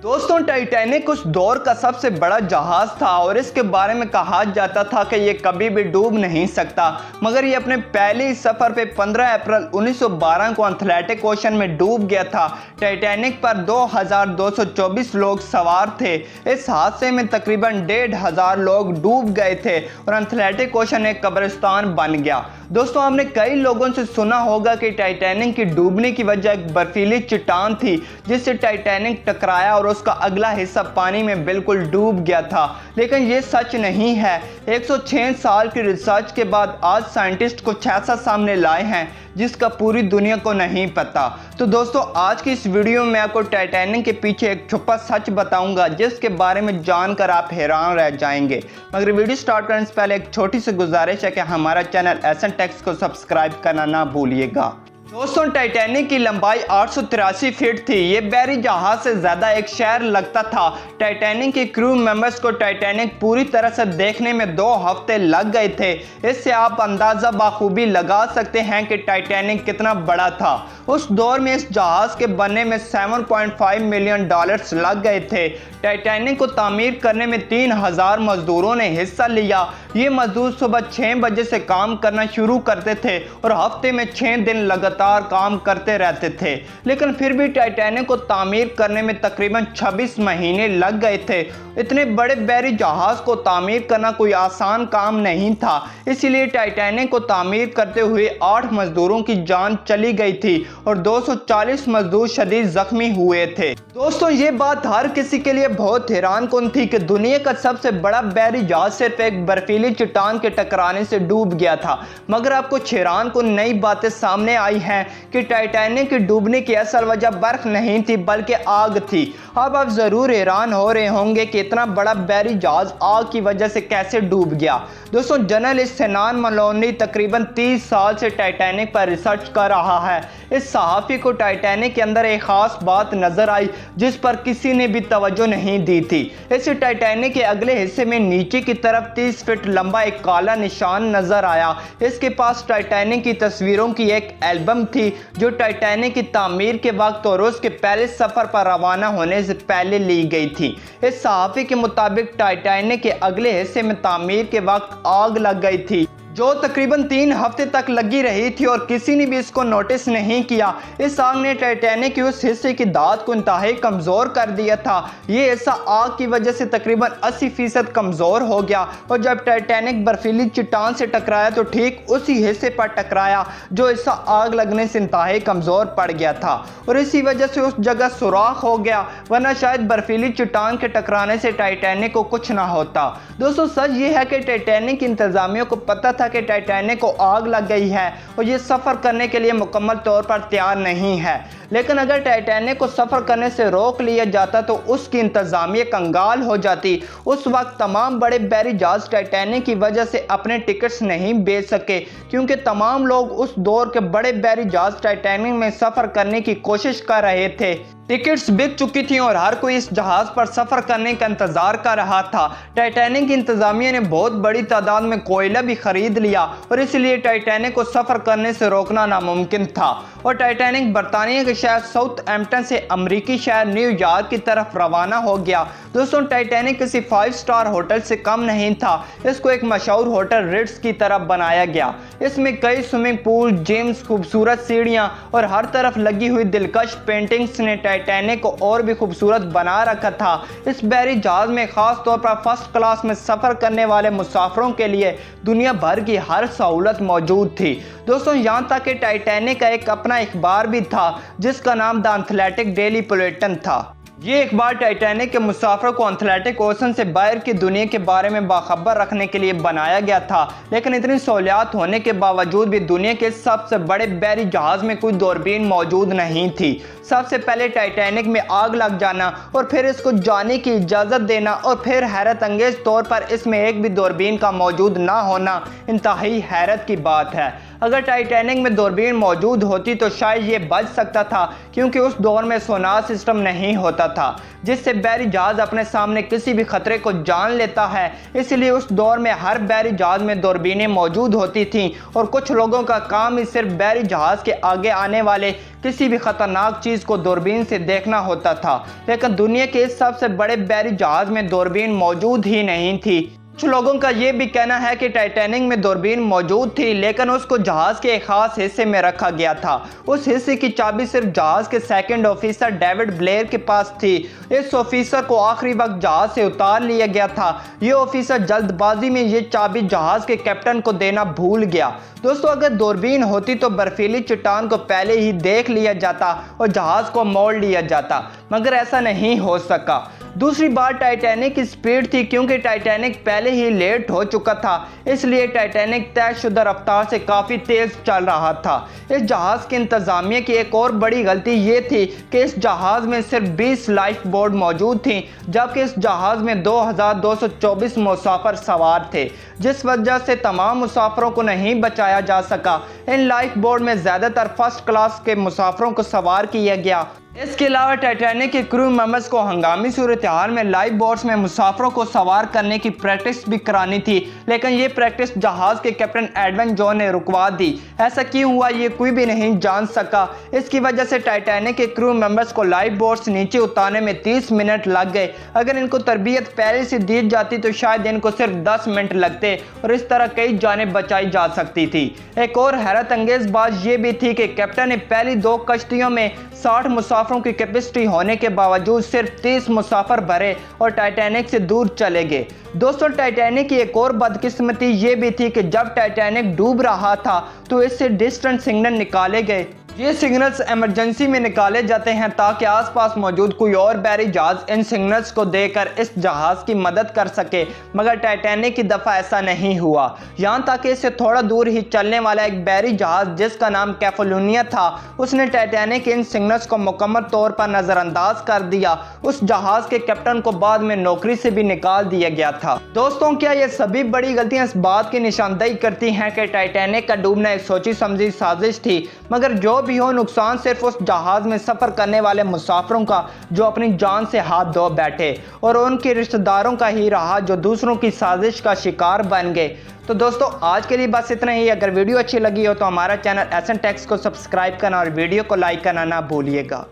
दोस्तों, टाइटैनिक उस दौर का सबसे बड़ा जहाज था और इसके बारे में कहा जाता था कि ये कभी भी डूब नहीं सकता, मगर ये अपने पहले सफ़र पे 15 अप्रैल 1912 को अटलांटिक ओशन में डूब गया था। टाइटैनिक पर 2224 लोग सवार थे। इस हादसे में तकरीबन 1500 लोग डूब गए थे और अटलांटिक ओशन एक कब्रिस्तान बन गया। दोस्तों, हमने कई लोगों से सुना होगा कि टाइटैनिक की डूबने की वजह एक बर्फीली चट्टान थी जिससे टाइटैनिक टकराया और उसका अगला हिस्सा पानी में बिल्कुल डूब गया था, लेकिन ये सच नहीं है। 106 साल की रिसर्च के बाद आज साइंटिस्ट कुछ ऐसा सामने लाए हैं जिसका पूरी दुनिया को नहीं पता। तो दोस्तों, आज की इस वीडियो में आपको टाइटैनिक के पीछे एक छुपा सच बताऊंगा जिसके बारे में जानकर आप हैरान रह जाएंगे। मगर वीडियो स्टार्ट करने से पहले एक छोटी सी गुजारिश है कि हमारा चैनल एसएन टेक्स को सब्सक्राइब करना ना भूलिएगा। दोस्तों, टाइटैनिक की लंबाई 883 फीट थी। ये बहरी जहाज से ज़्यादा एक शहर लगता था। टाइटैनिक के क्रू मेंबर्स को टाइटैनिक पूरी तरह से देखने में 2 हफ्ते लग गए थे। इससे आप अंदाज़ा बाखूबी लगा सकते हैं कि टाइटैनिक कितना बड़ा था। उस दौर में इस जहाज़ के बनने में $7.5 मिलियन लग गए थे। टाइटैनिक को तामीर करने में 3000 मजदूरों ने हिस्सा लिया। ये मजदूर सुबह 6 बजे से काम करना शुरू करते थे और हफ्ते में 6 दिन लगातार काम करते रहते थे, लेकिन फिर भी टाइटैनिक को तामीर करने में तकरीबन 26 महीने लग गए थे। इतने बड़े बहरी जहाज को तामीर करना कोई आसान काम नहीं था, इसीलिए टाइटैनिक को तामीर करते हुए 8 मजदूरों की जान चली गई थी और 240 मजदूर शदीद जख्मी हुए थे। दोस्तों, ये बात हर किसी के लिए बहुत हैरानकुन थी कि दुनिया का सबसे बड़ा बहरी जहाज सिर्फ एक बर्फीली चट्टान के टकराने से डूब गया था। मगर आपको हैरानकुन नई बातें सामने आई हैं कि टाइटैनिक के डूबने की असल वजह बर्फ नहीं थी बल्कि आग थी। अब आप जरूर हैरान हो रहे होंगे कि इतना बड़ा बहरी जहाज आग की वजह से कैसे डूब गया। दोस्तों, जर्नलिस्ट सेनान मलोनी तकरीबन 30 साल से टाइटैनिक पर रिसर्च कर रहा है। इस सहाफ़ी को टाइटैनिक के अंदर एक खास बात नजर आई जिस पर किसी ने भी तवज्जो नहीं दी थी। इसे टाइटैनिक के अगले हिस्से में नीचे की तरफ 30 फीट लंबा एक काला निशान नजर आया। इसके पास टाइटैनिक की तस्वीरों की एक एल्बम थी जो टाइटैनिक की तामीर के वक्त और उसके पहले सफर पर रवाना होने से पहले ली गई थी। इस सहाफ़ी के मुताबिक टाइटैनिक के अगले हिस्से में तामीर के वक्त आग लग गई थी जो तकरीबन 3 हफ्ते तक लगी रही थी और किसी ने भी इसको नोटिस नहीं किया। इस आग ने टाइटैनिक के उस हिस्से की दाद को इंतहाई कमज़ोर कर दिया था। ये हिस्सा आग की वजह से तकरीबन 80% कमज़ोर हो गया और जब टाइटैनिक बर्फीली चट्टान से टकराया तो ठीक उसी हिस्से पर टकराया जो हिस्सा आग लगने से इंतहाई कमज़ोर पड़ गया था और इसी वजह से उस जगह सुराख हो गया, वरना शायद बर्फीली चट्टान के टकराने से टाइटैनिक को कुछ ना होता। दोस्तों, सच ये है कि टाइटैनिक की इंतजामिया को पता था कि टाइटैनिक को आग लग गई है और ये सफ़र करने के लिए मुकम्मल तौर पर तैयार नहीं है, लेकिन अगर टाइटैनिक को सफ़र करने से रोक लिया जाता तो उसकी इंतजामिया कंगाल हो जाती। उस वक्त तमाम बड़े बहरी जहाज टाइटैनिक की वजह से अपने टिकट्स नहीं बेच सके क्योंकि तमाम लोग उस दौर के बड़े बहरी जहाज टाइटैनिक में सफ़र करने की कोशिश कर रहे थे। टिकट्स बिक चुकी थी और हर कोई इस जहाज पर सफ़र करने का इंतज़ार कर रहा था। टाइटैनिक की इंतज़ामिया ने बहुत बड़ी तादाद में कोयला भी खरीद लिया और इसलिए टाइटैनिक को सफ़र करने से रोकना नामुमकिन था और टाइटैनिक बरतानिया के शहर साउथहैम्पटन से अमरीकी शहर न्यूयॉर्क की तरफ रवाना हो गया। दोस्तों, टाइटैनिक किसी 5 स्टार होटल से कम नहीं था। इसको एक मशहूर होटल रिट्स की तरफ बनाया गया। इसमें कई स्विमिंग पूल, जिम्स, खूबसूरत सीढ़ियाँ और हर तरफ लगी हुई दिलकश पेंटिंग्स ने टाइटैनिक को और भी खूबसूरत बना रखा था। इस बहरी जहाज में खास तौर पर फर्स्ट क्लास में सफ़र करने वाले मुसाफिरों के लिए दुनिया भर की हर सहूलत मौजूद थी। दोस्तों, यहाँ तक कि टाइटैनिक का एक अपना अखबार भी था जिसका नाम द अटलांटिक डेली बुलेटिन था। ये अखबार टाइटैनिक के मुसाफिरों को अटलांटिक ओशन से बाहर की दुनिया के बारे में बाखबर रखने के लिए बनाया गया था, लेकिन इतनी सहूलियात होने के बावजूद भी दुनिया के सबसे बड़े बहरी जहाज में कोई दूरबीन मौजूद नहीं थी। सबसे पहले टाइटैनिक में आग लग जाना और फिर इसको जाने की इजाज़त देना और फिर हैरत अंगेज तौर पर इसमें एक भी दूरबीन का मौजूद ना होना इंतहाई हैरत की बात है। अगर टाइटैनिक में दूरबीन मौजूद होती तो शायद ये बच सकता था क्योंकि उस दौर में सोनार सिस्टम नहीं होता था, जिससे बहरी जहाज अपने सामने किसी भी खतरे को जान लेता है। इसलिए उस दौर में हर बहरी जहाज में दूरबीनें मौजूद होती थीं और कुछ लोगों का काम ही सिर्फ बहरी जहाज के आगे आने वाले किसी भी खतरनाक चीज को दूरबीन से देखना होता था। लेकिन दुनिया के इस सबसे बड़े बहरी जहाज में दूरबीन मौजूद ही नहीं थी। कुछ लोगों का यह भी कहना है कि टाइटैनिक में दूरबीन मौजूद थी, लेकिन उसको जहाज के एक खास हिस्से में रखा गया था। उस हिस्से की चाबी सिर्फ जहाज के सेकंड ऑफिसर डेविड ब्लेयर के पास थी। इस ऑफिसर को आखिरी वक्त जहाज से उतार लिया गया था। ये ऑफिसर जल्दबाजी में ये चाबी जहाज के कैप्टन को देना भूल गया। दोस्तों, अगर दूरबीन होती तो बर्फीली चट्टान को पहले ही देख लिया जाता और जहाज को मोड़ लिया जाता, मगर ऐसा नहीं हो सका। दूसरी बात टाइटैनिक की स्पीड थी, क्योंकि टाइटैनिक पहले ही लेट हो चुका था, इसलिए टाइटैनिक तयशुदा रफ्तार से काफ़ी तेज़ चल रहा था। इस जहाज़ की इंतज़ामिया की एक और बड़ी गलती ये थी कि इस जहाज़ में सिर्फ 20 लाइफ बोर्ड मौजूद थी, जबकि इस जहाज़ में 2224 मुसाफिर सवार थे, जिस वजह से तमाम मुसाफिरों को नहीं बचाया जा सका। इन लाइफ बोर्ड में ज़्यादातर फर्स्ट क्लास के मुसाफिरों को सवार किया गया। इसके अलावा टाइटैनिक के क्रू मेंबर्स को हंगामी सूरत हाल में लाइफ बोट्स में मुसाफिरों को सवार करने की प्रैक्टिस भी करानी थी, लेकिन ये प्रैक्टिस जहाज के कैप्टन एडविन जॉन ने रुकवा दी। ऐसा क्यों हुआ ये कोई भी नहीं जान सका। इसकी वजह से टाइटैनिक के क्रू मेंबर्स को लाइफ बोट्स नीचे उतारने में 30 मिनट लग गए। अगर इनको तरबियत पहले से दी जाती तो शायद इनको सिर्फ 10 मिनट लगते और इस तरह कई जानें बचाई जा सकती थी। एक और हैरत अंगेज बात यह भी थी कि कैप्टन ने पहली 2 कश्तियों में 60 मुसाफिरों की कैपेसिटी होने के बावजूद सिर्फ 30 मुसाफिर भरे और टाइटैनिक से दूर चले गए। दोस्तों, टाइटैनिक की एक और बदकिस्मती ये भी थी कि जब टाइटैनिक डूब रहा था तो इससे डिस्टेंस सिग्नल निकाले गए। ये सिग्नल्स इमरजेंसी में निकाले जाते हैं ताकि आसपास मौजूद कोई और बहरी जहाज इन सिग्नल्स को देकर इस जहाज की मदद कर सके, मगर टाइटैनिक की दफ़ा ऐसा नहीं हुआ। यहाँ तक कि इससे थोड़ा दूर ही चलने वाला एक बहरी जहाज जिसका नाम कैफलोनिया था, उसने टाइटैनिक के इन सिग्नल्स को मुकम्मल तौर पर नज़रअंदाज कर दिया। उस जहाज के कैप्टन को बाद में नौकरी से भी निकाल दिया गया था। दोस्तों, क्या ये सभी बड़ी गलतियाँ इस बात की निशानदेही करती हैं कि टाइटैनिक का डूबना एक सोची समझी साजिश थी, मगर जो भी हो नुकसान सिर्फ उस जहाज में सफर करने वाले मुसाफिरों का जो अपनी जान से हाथ धो बैठे और उनके रिश्तेदारों का ही रहा जो दूसरों की साजिश का शिकार बन गए। तो दोस्तों, आज के लिए बस इतना ही। अगर वीडियो अच्छी लगी हो तो हमारा चैनल एसएन टेक्स को सब्सक्राइब करना और वीडियो को लाइक करना ना भूलिएगा।